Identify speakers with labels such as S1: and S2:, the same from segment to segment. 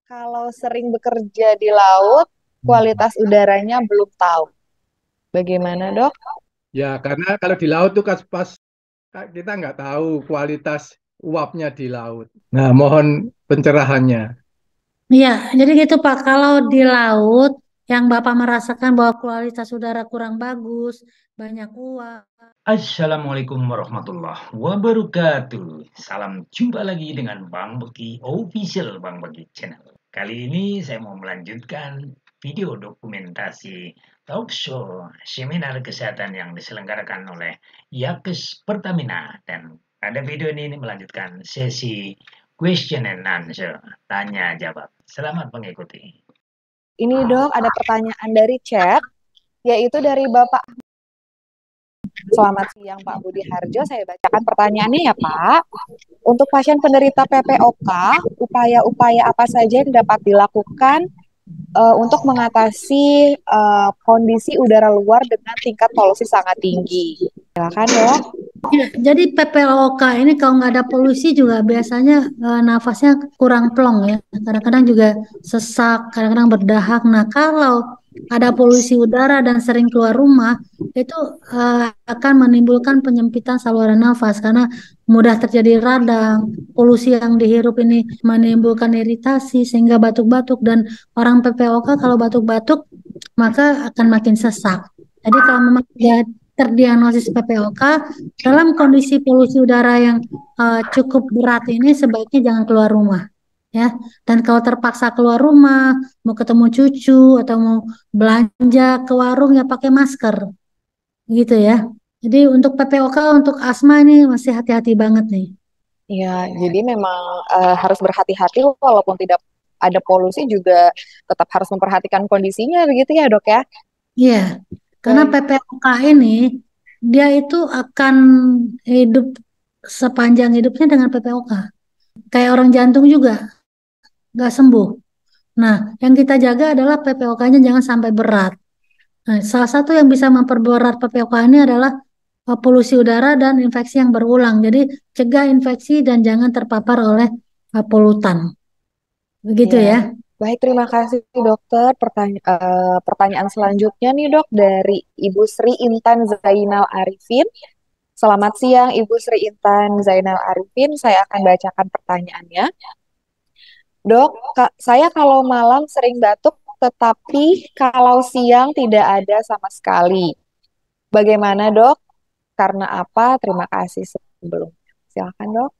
S1: Kalau sering bekerja di laut, kualitas udaranya belum tahu. Bagaimana, Dok?
S2: Ya, karena kalau di laut tuh pas kita nggak tahu kualitas uapnya di laut. Nah, mohon pencerahannya.
S3: Iya, jadi gitu Pak. Kalau di laut yang Bapak merasakan bahwa kualitas udara kurang bagus, banyak uap.
S4: Assalamualaikum warahmatullahi wabarakatuh. Salam jumpa lagi dengan Bang Beki Official Bang Beki Channel. Kali ini saya mau melanjutkan video dokumentasi talk show seminar kesehatan yang diselenggarakan oleh Yakes Pertamina. Dan pada video ini melanjutkan sesi question and answer, tanya jawab. Selamat mengikuti.
S1: Ini, Dok, ada pertanyaan dari chat, yaitu dari Bapak. Selamat siang, Pak Budi Harjo. Saya bacakan pertanyaannya ya, Pak. Untuk pasien penderita PPOK, upaya-upaya apa saja yang dapat dilakukan untuk mengatasi kondisi udara luar dengan tingkat polusi sangat tinggi? Silakan, Dok.
S3: Ya, jadi PPOK ini kalau nggak ada polusi juga biasanya nafasnya kurang plong ya. Kadang-kadang juga sesak, kadang-kadang berdahak. Nah, kalau ada polusi udara dan sering keluar rumah, itu akan menimbulkan penyempitan saluran nafas karena mudah terjadi radang. Polusi yang dihirup ini menimbulkan iritasi sehingga batuk-batuk dan orang PPOK kalau batuk-batuk maka akan makin sesak. Jadi kalau memang sudah terdiagnosis PPOK, dalam kondisi polusi udara yang cukup berat ini sebaiknya jangan keluar rumah ya. Dan kalau terpaksa keluar rumah, mau ketemu cucu atau mau belanja ke warung ya pakai masker gitu ya. Jadi untuk PPOK untuk asma ini masih hati-hati banget nih.
S1: Ya, jadi memang harus berhati-hati walaupun tidak ada polusi juga tetap harus memperhatikan kondisinya begitu ya, Dok ya?
S3: Iya, karena
S1: Baik.
S3: PPOK ini dia itu akan hidup sepanjang hidupnya dengan PPOK. Kayak orang jantung juga nggak sembuh. Nah, yang kita jaga adalah PPOK-nya jangan sampai berat. Nah, salah satu yang bisa memperberat PPOK ini adalah polusi udara dan infeksi yang berulang. Jadi, cegah infeksi dan jangan terpapar oleh polutan. Begitu
S1: Ya,
S3: ya.
S1: baik, terima kasih dokter. Pertanyaan selanjutnya nih dok dari Ibu Sri Intan Zainal Arifin. Selamat siang Ibu Sri Intan Zainal Arifin. Saya akan bacakan pertanyaannya. Dok, saya kalau malam sering batuk, tetapi kalau siang tidak ada sama sekali. Bagaimana dok? Karena apa? Terima kasih sebelumnya. Silakan dok.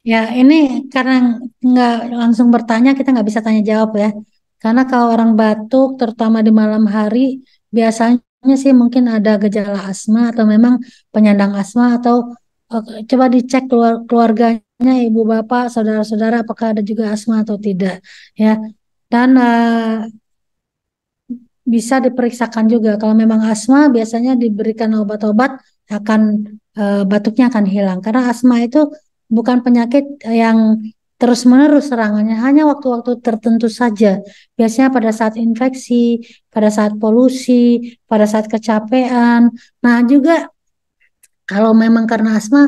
S3: Ya, ini karena nggak langsung bertanya, kita nggak bisa tanya jawab ya. Karena kalau orang batuk, terutama di malam hari, biasanya sih mungkin ada gejala asma atau memang penyandang asma atau eh, coba dicek keluarganya, ibu bapak, saudara-saudara, apakah ada juga asma atau tidak ya. Dan bisa diperiksakan juga. Kalau memang asma, biasanya diberikan obat-obat akan batuknya akan hilang. Karena asma itu bukan penyakit yang terus-menerus serangannya, hanya waktu-waktu tertentu saja. Biasanya pada saat infeksi, pada saat polusi, pada saat kecapean. Nah, juga kalau memang karena asma,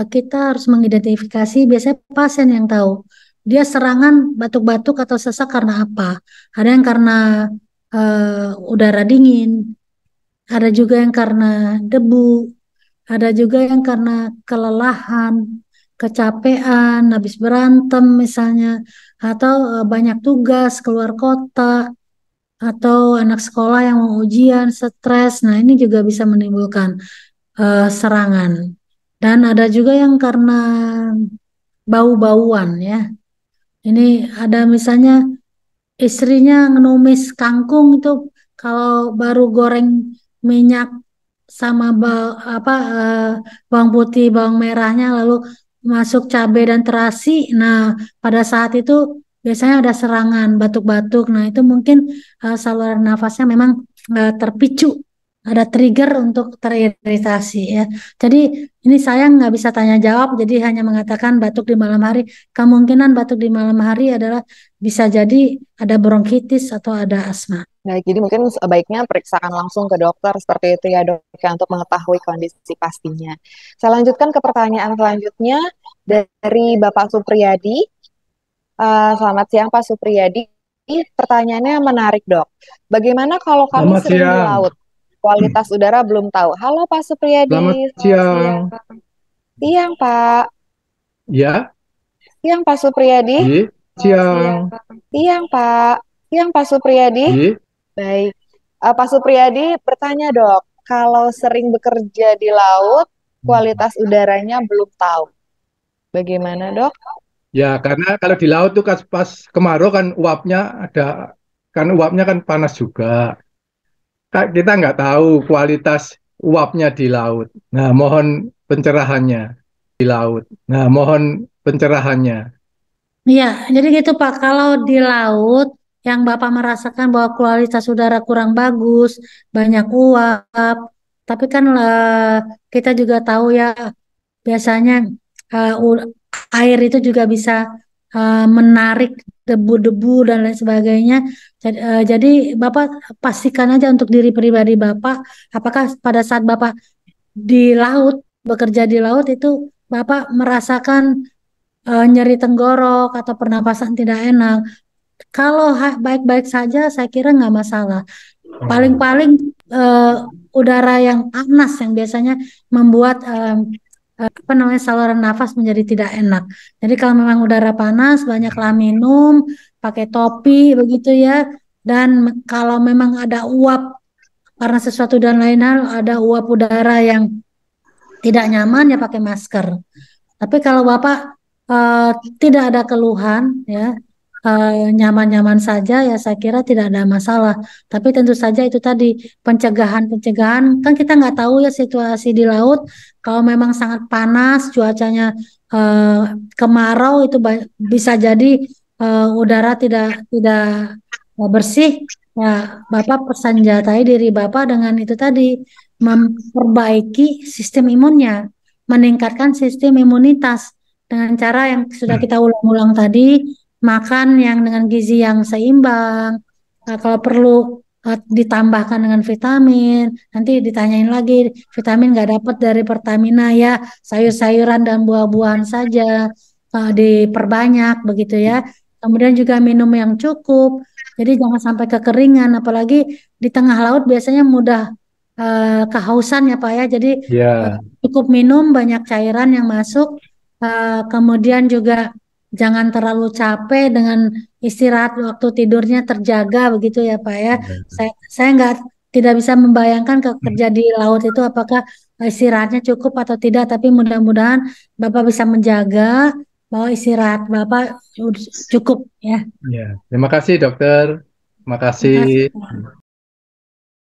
S3: kita harus mengidentifikasi biasanya pasien yang tahu dia serangan batuk-batuk atau sesak karena apa. Ada yang karena udara dingin, ada juga yang karena debu, ada juga yang karena kelelahan, kecapean, habis berantem misalnya, atau banyak tugas keluar kota, atau anak sekolah yang mau ujian, stres. Nah, ini juga bisa menimbulkan serangan. Dan ada juga yang karena bau-bauan ya. Ini ada misalnya istrinya ngenumis kangkung itu kalau baru goreng minyak sama bawang putih, bawang merahnya lalu masuk cabai dan terasi. Nah, pada saat itu biasanya ada serangan batuk-batuk. Nah, itu mungkin saluran nafasnya memang terpicu, ada trigger untuk teriritasi ya. Jadi ini saya nggak bisa tanya jawab, jadi hanya mengatakan batuk di malam hari. Kemungkinan batuk di malam hari adalah bisa jadi ada bronkitis atau ada asma.
S1: Baik, jadi mungkin sebaiknya periksakan langsung ke dokter seperti itu ya dok ya, untuk mengetahui kondisi pastinya. Saya lanjutkan ke pertanyaan selanjutnya dari Bapak Supriyadi. Selamat siang Pak Supriyadi. Pertanyaannya menarik dok. Bagaimana kalau kami
S2: Selamat
S1: sering di
S2: siang.
S1: laut? Kualitas udara belum tahu. Halo Pak
S2: Selamat
S1: Supriyadi. Selamat
S2: siang.
S1: siang. Siang Pak.
S2: Ya,
S1: Siang Pak Supriyadi.
S2: Ji. Siang.
S1: Siang Pak. Siang Pak Supriyadi.
S2: Ji.
S1: Baik. Pak Supriyadi bertanya dok. Kalau sering bekerja di laut, kualitas udaranya belum tahu. Bagaimana dok?
S2: Ya, karena kalau di laut tuh pas kemarau kan uapnya kan panas juga. Kita nggak tahu kualitas uapnya di laut. Nah, mohon pencerahannya di laut. Nah, mohon pencerahannya.
S3: Iya, jadi gitu Pak. Kalau di laut yang Bapak merasakan bahwa kualitas udara kurang bagus, banyak uap, tapi kan kita juga tahu ya biasanya air itu juga bisa menarik debu-debu dan lain sebagainya. Jadi Bapak pastikan aja untuk diri pribadi Bapak, apakah pada saat Bapak di laut, bekerja di laut itu Bapak merasakan nyeri tenggorok atau pernapasan tidak enak. Kalau baik-baik saja, saya kira nggak masalah. Paling-paling udara yang panas yang biasanya membuat apa namanya saluran nafas menjadi tidak enak. Jadi kalau memang udara panas, banyaklah minum, pakai topi begitu ya. Dan kalau memang ada uap karena sesuatu dan lain hal, ada uap udara yang tidak nyaman ya pakai masker. Tapi kalau Bapak tidak ada keluhan ya nyaman-nyaman saja ya saya kira tidak ada masalah. Tapi tentu saja itu tadi pencegahan kan kita nggak tahu ya situasi di laut. Kalau memang sangat panas cuacanya eh, kemarau itu bisa jadi udara tidak bersih. Ya Bapak persenjatai diri Bapak dengan itu tadi memperbaiki sistem imunnya, meningkatkan sistem imunitas dengan cara yang sudah kita ulang-ulang tadi, makan yang dengan gizi yang seimbang. Kalau perlu ditambahkan dengan vitamin, nanti ditanyain lagi vitamin nggak dapat dari Pertamina ya, sayur-sayuran dan buah-buahan saja diperbanyak begitu ya. Kemudian juga minum yang cukup, jadi jangan sampai kekeringan, apalagi di tengah laut biasanya mudah kehausan ya Pak ya. Jadi
S2: Ya,
S3: cukup minum banyak cairan yang masuk. Kemudian juga jangan terlalu capek dengan istirahat waktu tidurnya terjaga begitu ya Pak ya. Saya nggak tidak bisa membayangkan kerja di laut itu apakah istirahatnya cukup atau tidak. Tapi mudah-mudahan Bapak bisa menjaga bahwa istirahat Bapak cukup ya.
S2: ya. Terima kasih dokter. Terima
S3: Terima kasih
S2: kasih.
S3: Pak.